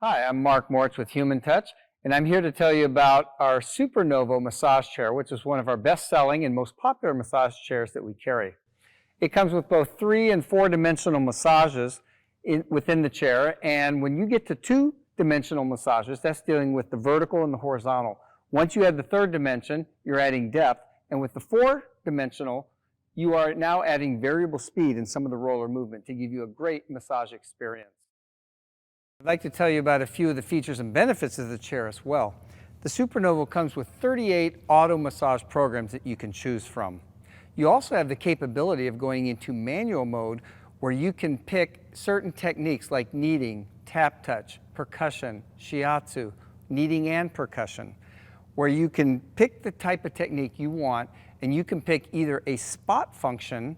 Hi, I'm Mark Moritz with Human Touch, and I'm here to tell you about our Super Novo massage chair, which is one of our best-selling and most popular massage chairs that we carry. It comes with both 3- and 4-dimensional massages within the chair, and when you get to 2-dimensional massages, that's dealing with the vertical and the horizontal. Once you add the 3rd dimension, you're adding depth, and with the 4-dimensional, you are now adding variable speed in some of the roller movement to give you a great massage experience. I'd like to tell you about a few of the features and benefits of the chair as well. The Super Novo comes with 38 auto massage programs that you can choose from. You also have the capability of going into manual mode where you can pick certain techniques like kneading, tap touch, percussion, shiatsu, kneading and percussion, where you can pick the type of technique you want and you can pick either a spot function,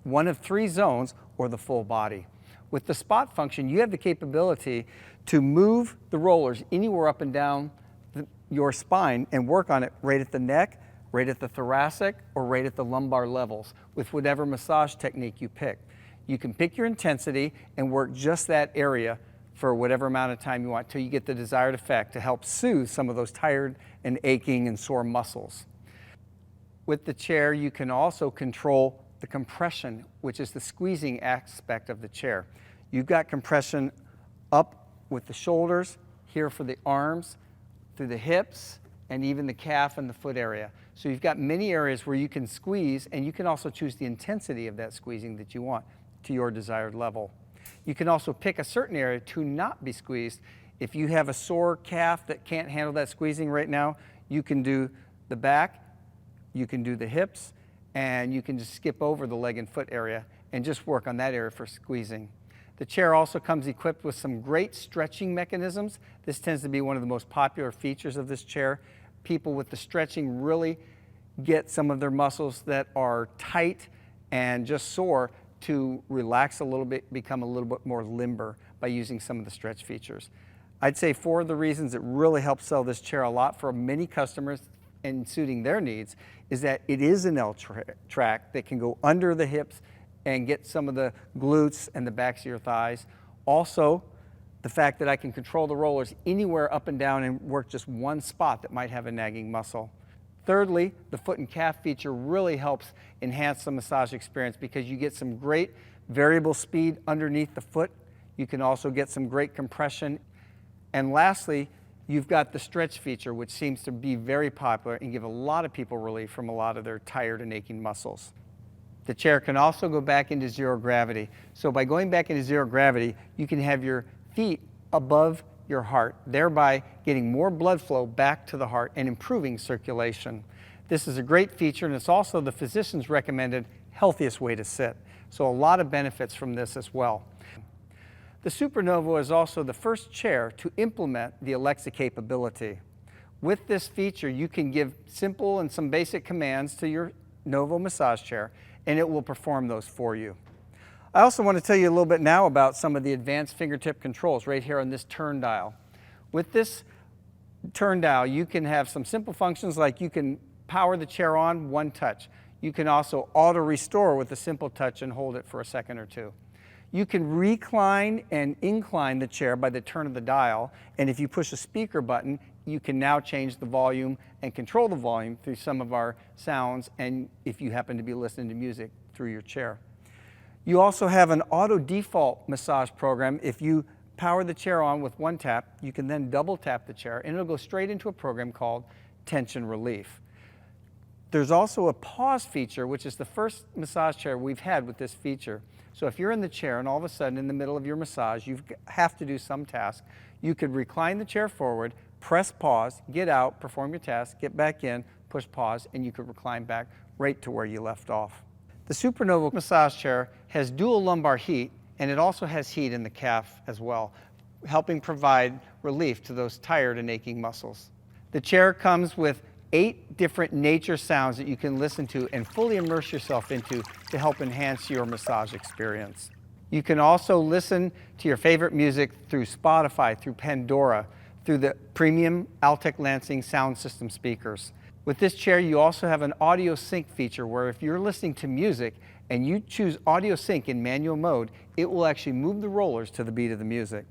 one of 3 zones, or the full body. With the spot function, you have the capability to move the rollers anywhere up and down your spine and work on it right at the neck, right at the thoracic, or right at the lumbar levels with whatever massage technique you pick. You can pick your intensity and work just that area for whatever amount of time you want till you get the desired effect to help soothe some of those tired and aching and sore muscles. With the chair, you can also control the compression, which is the squeezing aspect of the chair. You've got compression up with the shoulders, here for the arms, through the hips, and even the calf and the foot area. So you've got many areas where you can squeeze, and you can also choose the intensity of that squeezing that you want to your desired level. You can also pick a certain area to not be squeezed. If you have a sore calf that can't handle that squeezing right now, you can do the back, you can do the hips, and you can just skip over the leg and foot area and just work on that area for squeezing. The chair also comes equipped with some great stretching mechanisms. This tends to be one of the most popular features of this chair. People with the stretching really get some of their muscles that are tight and just sore to relax a little bit, become a little bit more limber by using some of the stretch features. I'd say 4 of the reasons it really helps sell this chair a lot for many customers and suiting their needs is that it is an L-track that can go under the hips and get some of the glutes and the backs of your thighs. Also, the fact that I can control the rollers anywhere up and down and work just one spot that might have a nagging muscle. Thirdly, the foot and calf feature really helps enhance the massage experience because you get some great variable speed underneath the foot. You can also get some great compression. And lastly, you've got the stretch feature, which seems to be very popular and give a lot of people relief from a lot of their tired and aching muscles. The chair can also go back into zero gravity. So by going back into zero gravity, you can have your feet above your heart, thereby getting more blood flow back to the heart and improving circulation. This is a great feature, and it's also the physician's recommended healthiest way to sit. So a lot of benefits from this as well. The Super Novo is also the first chair to implement the Alexa capability. With this feature, you can give simple and some basic commands to your Novo massage chair, and it will perform those for you. I also want to tell you a little bit now about some of the advanced fingertip controls right here on this turn dial. With this turn dial, you can have some simple functions like you can power the chair on, one touch. You can also auto restore with a simple touch and hold it for a second or two. You can recline and incline the chair by the turn of the dial, and if you push a speaker button, you can now change the volume and control the volume through some of our sounds, and if you happen to be listening to music through your chair. You also have an auto default massage program. If you power the chair on with one tap, you can then double tap the chair, and it'll go straight into a program called Tension Relief. There's also a pause feature, which is the first massage chair we've had with this feature. So if you're in the chair and all of a sudden in the middle of your massage, you have to do some task, you could recline the chair forward, press pause, get out, perform your task, get back in, push pause, and you could recline back right to where you left off. The Super Novo massage chair has dual lumbar heat, and it also has heat in the calf as well, helping provide relief to those tired and aching muscles. The chair comes with 8 different nature sounds that you can listen to and fully immerse yourself into to help enhance your massage experience. You can also listen to your favorite music through Spotify, through Pandora, through the premium Altec Lansing sound system speakers. With this chair, you also have an audio sync feature where if you're listening to music and you choose audio sync in manual mode, it will actually move the rollers to the beat of the music.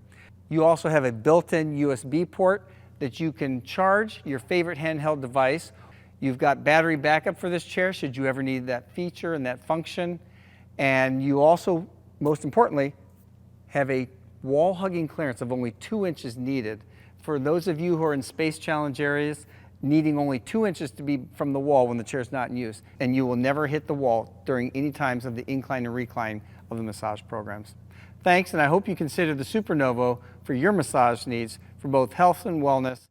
You also have a built-in USB port that you can charge your favorite handheld device. You've got battery backup for this chair should you ever need that feature and that function. And you also, most importantly, have a wall hugging clearance of only 2 inches needed. For those of you who are in space challenge areas, needing only 2 inches to be from the wall when the chair is not in use, and you will never hit the wall during any times of the incline and recline of the massage programs. Thanks, and I hope you consider the Super Novo for your massage needs for both health and wellness.